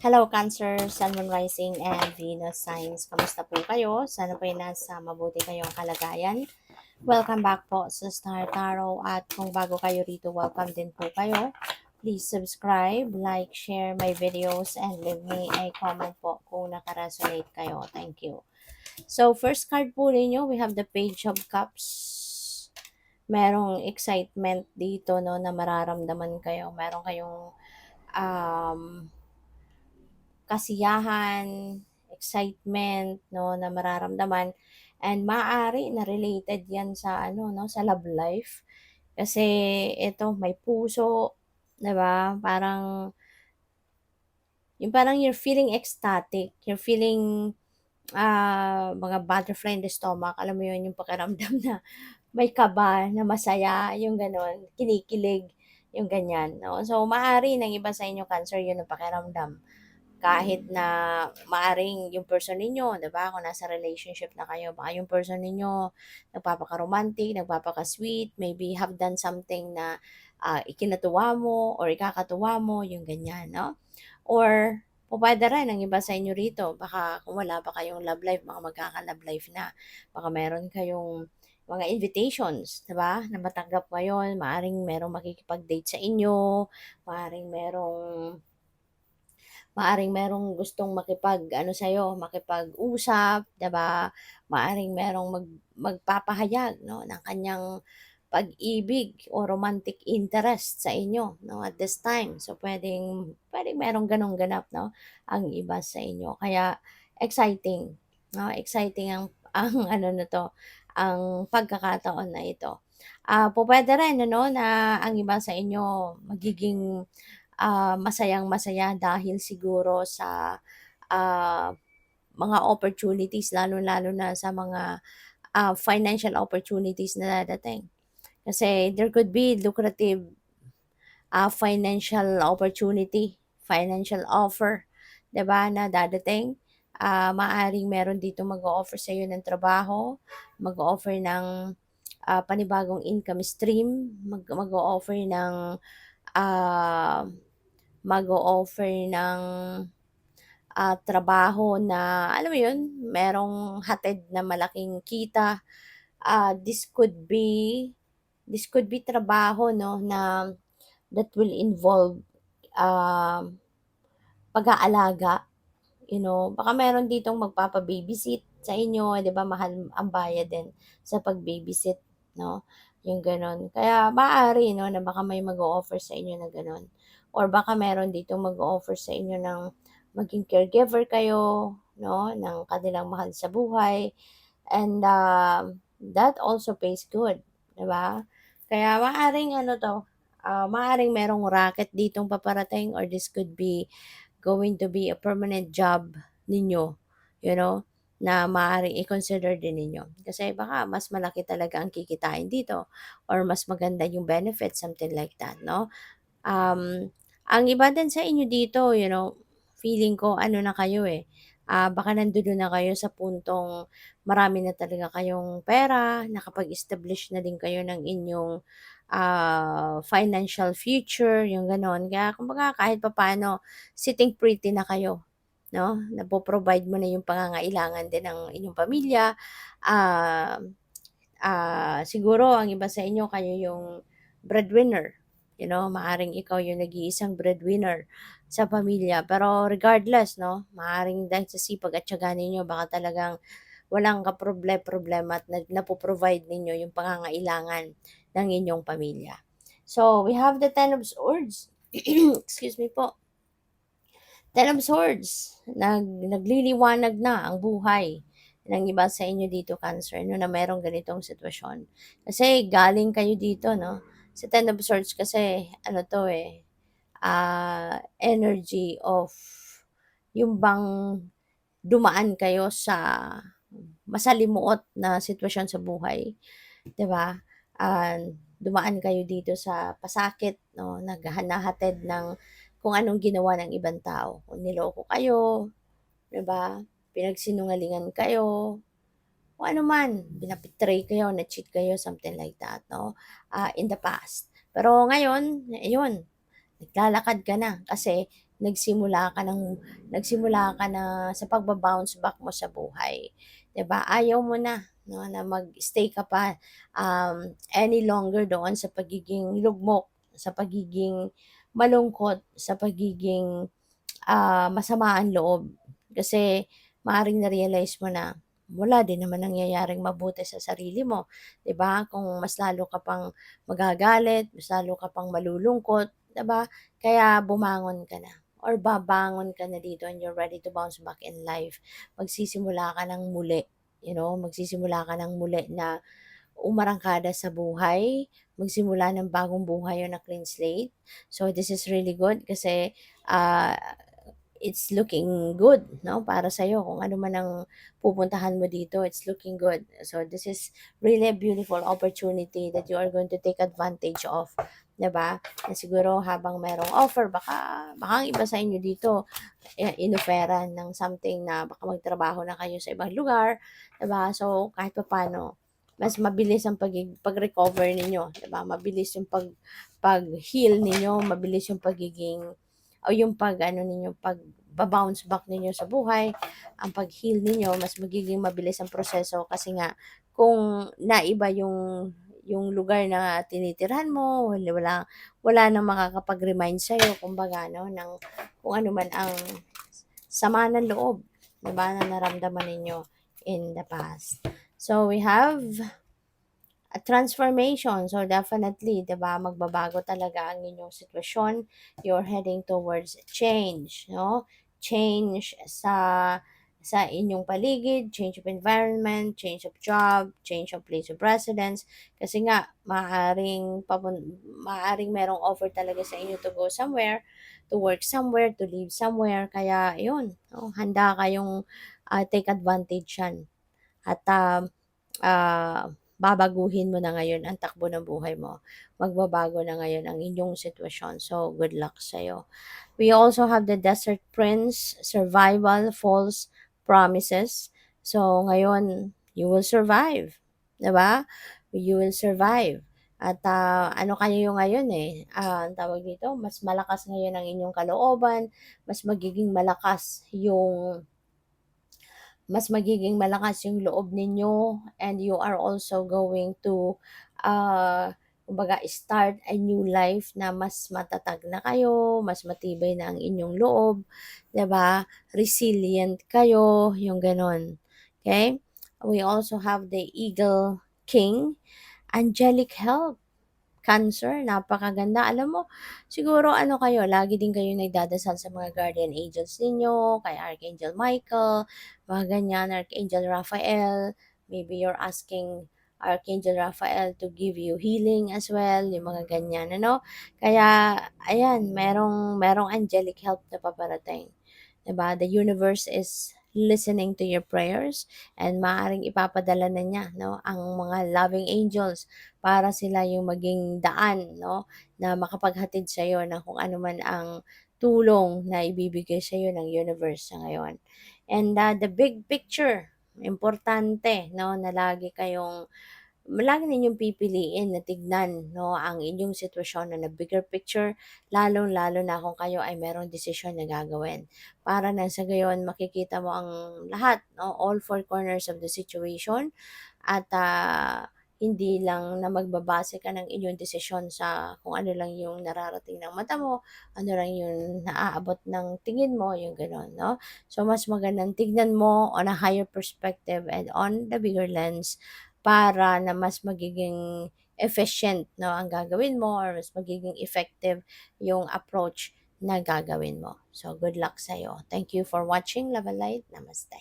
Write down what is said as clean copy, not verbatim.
Hello Cancer, Sun, Moon Rising, and Venus signs. Kamusta po kayo? Sana po ay nasa mabuti kayong kalagayan. Welcome back po sa Star Tarot at kung bago kayo rito, welcome din po kayo. Please subscribe, like, share my videos, and leave me a comment po kung nakaresonate kayo. Thank you. So, first card po ninyo, we have the Page of Cups. Merong excitement dito, no, na mararamdaman kayo. Meron kayong um, kasiyahan, excitement, no, na mararamdaman and maaari na related 'yan sa ano, no, sa love life. Kasi ito may puso, 'di ba? Parang you're feeling ecstatic, you're feeling mga butterfly in the stomach, alam mo 'yun, yung pakiramdam na may kaba, na masaya, yung gano'n, kinikilig, yung ganyan, no? So, maaari ng iba sa inyo Cancer 'yun ang pakiramdam. Kahit na maaring yung person ninyo, 'di ba, kung nasa relationship na kayo, baka yung person ninyo nagpapaka-romantic, nagpapaka-sweet, maybe have done something na ikinatuwa mo or ikakatuwa mo, yung ganyan, no? Or pupuwede rin ang iba sa inyo rito, baka kung wala pa kayong love life, baka magkaka-love life na. Baka meron kayong mga invitations, 'di ba, na matanggap ngayon, maaaring merong makikipag-date sa inyo, maaaring merong gustong makipag-ano sa'yo, makipag-usap, 'di ba? Maaaring merong magpapahayag 'no, ng kanyang pag-ibig o romantic interest sa inyo 'no, at this time. So, puwedeng merong gano'ng ganap 'no, ang iba sa inyo. Kaya exciting 'no, exciting ang ang ano na 'to, ang pagkakataon na ito. Pupuwede rin ano na ang iba sa inyo magiging masayang-masaya dahil siguro sa ah, mga opportunities lalong-lalo na sa mga financial opportunities na dadating. Kasi there could be lucrative financial opportunity, financial offer, 'di ba, na dadating. Maaaring meron dito mag-o-offer sa iyo ng trabaho, mag-o-offer ng panibagong income stream, mag-o-offer ng ah mag-o-offer ng trabaho na alam mo 'yun, merong hatid na malaking kita. This could be trabaho 'no na that will involve um, pag-aalaga, baka meron ditong magpapa-babysit sa inyo, 'di ba mahal ang bayad din sa pag-babysit 'no, yung gano'n. Kaya maaari 'no na baka may mag-o-offer sa inyo na gano'n or baka meron ditong mag-o-offer sa inyo ng maging caregiver kayo 'no, ng kanilang mahal sa buhay and, that also pays good, 'di ba? Kaya maaaring ano 'to, maaaring merong racket ditong paparating or this could be going to be a permanent job ninyo, you know, na maaaring i-consider din ninyo. Kasi baka mas malaki talaga ang kikitain dito or mas maganda yung benefits, something like that, no? Ang iba din sa inyo dito, feeling ko ano na kayo eh, baka nandoon na kayo sa puntong marami na talaga kayong pera, nakapag-establish na din kayo ng inyong financial future, yung gano'n. Kaya kumbaga kahit papaano, sitting pretty na kayo, no? Napo-provide mo na yung pangangailangan din ng inyong pamilya. Ah, Siguro ang iba sa inyo kayo yung breadwinner, maaring ikaw yung nag-iisang breadwinner sa pamilya. Pero regardless 'no, maaring dahil sa sipag at tiyaga ninyo baka talagang walang kaproble-problema at napo-provide ninyo yung pangangailangan ng inyong pamilya. So, we have the Ten of Swords. Excuse me po. Ten of Swords, nagliliwanag na ang buhay ng iba sa inyo dito, Cancer, no, na merong ganitong sitwasyon. Kasi galing kayo dito, no? Sa Ten of Swords kasi, ano to eh, energy of yung bang dumaan kayo sa masalimuot na sitwasyon sa buhay, 'di ba? Dumaan kayo dito sa pasakit 'no, naghahatid ng kung anong ginawa ng ibang tao. Kung niloko kayo, 'di ba? Pinagsinungalingan kayo, kung ano man, kayo, na-cheat kayo, something like that 'no, in the past. Pero ngayon, ayun, naglalakad ka na kasi nagsimula ka na sa pagba-bounce back mo sa buhay, 'di ba? Ayaw mo na 'no, na mag-stay ka pa, any longer doon sa pagiging lugmok, sa pagiging malungkot, sa pagiging masama ang loob. Kasi maaaring na-realize mo na wala din naman nangyayaring mabuti sa sarili mo, 'di ba? Kung mas lalo ka pang magagalit, mas lalo ka pang malulungkot, 'di ba? Kaya bumangon ka na or babangon ka na dito and you're ready to bounce back in life. Magsisimula ka ng muli, magsisimula ka ng muli na umarangkada sa buhay, magsimula ng bagong buhay on a clean slate. So this is really good kasi ah, it's looking good, no? Para sa'yo kung ano man ang pupuntahan mo dito, it's looking good. So this is really a beautiful opportunity that you are going to take advantage of, 'di ba? Na siguro habang merong offer, baka ang iba sa inyo dito inoferan ng something na baka magtrabaho na kayo sa ibang lugar, 'di ba? So kahit papaano mas mabilis ang pag-recover ninyo, 'di ba? Mabilis yung pag-heal ninyo, mabilis yung pagiging o yung pag-ano ninyo, pagba-bounce back ninyo sa buhay, ang pag-heal ninyo, mas magiging mabilis ang proseso kasi nga kung naiba yung lugar na tinitirhan mo, wala nang makakapag-remind sa'yo, kumbaga, no, ng kung ano man ang sama ng loob, 'di ba, na naramdaman ninyo in the past. So, we have a transformation. So, definitely, 'di ba, magbabago talaga ang inyong sitwasyon. You're heading towards change, no? Change sa inyong paligid, change of environment, change of job, change of place of residence. Kasi nga, maaring merong offer talaga sa inyo to go somewhere, to work somewhere, to live somewhere. Kaya, yun, no? Handa kayong take advantage yan. At babaguhin mo na ngayon ang takbo ng buhay mo. Magbabago na ngayon ang inyong sitwasyon. So, good luck sa'yo. We also have the Desert Prince, Survival, False Promises. So, ngayon, you will survive. 'Di ba? You will survive. At ano kayo ngayon ang tawag dito, mas malakas ngayon ang inyong kalooban, mas magiging yung loob ninyo and you are also going to kumbaga start a new life na mas matatag na kayo, mas matibay na ang inyong loob, 'di ba? Resilient kayo, yung ganon. Okay? We also have the Eagle King, angelic help. Cancer, napakaganda. Alam mo, siguro ano kayo, lagi din kayo nagdadasal sa mga guardian angels ninyo, kay Archangel Michael, mga ganyan, Archangel Raphael. Maybe you're asking Archangel Raphael to give you healing as well, yung mga ganyan, ano? Kaya, ayan, merong angelic help na paparating. 'Di ba? The universe is listening to your prayers and maaaring ipapadala na niya, no, ang mga loving angels para sila yung maging daan, no, na makapaghatid sa iyo ng kung ano man ang tulong na ibibigay sa iyo ng universe sa ngayon. And the big picture, importante, no, na lagi ninyong pipiliin na tignan, no, ang inyong sitwasyon na bigger picture, lalong-lalo na kung kayo ay merong desisyon na gagawin. Para nang sa gayon makikita mo ang lahat, no, all four corners of the situation at hindi lang na magbabase ka ng inyong desisyon sa kung ano lang yung nararating ng mata mo, ano lang yung naaabot ng tingin mo, yung gano'n, no? So, mas magandang tignan mo on a higher perspective and on the bigger lens para na mas magiging efficient, no, ang gagawin mo or mas magiging effective yung approach na gagawin mo. So, good luck sa'yo. Thank you for watching. Love and light. Namaste.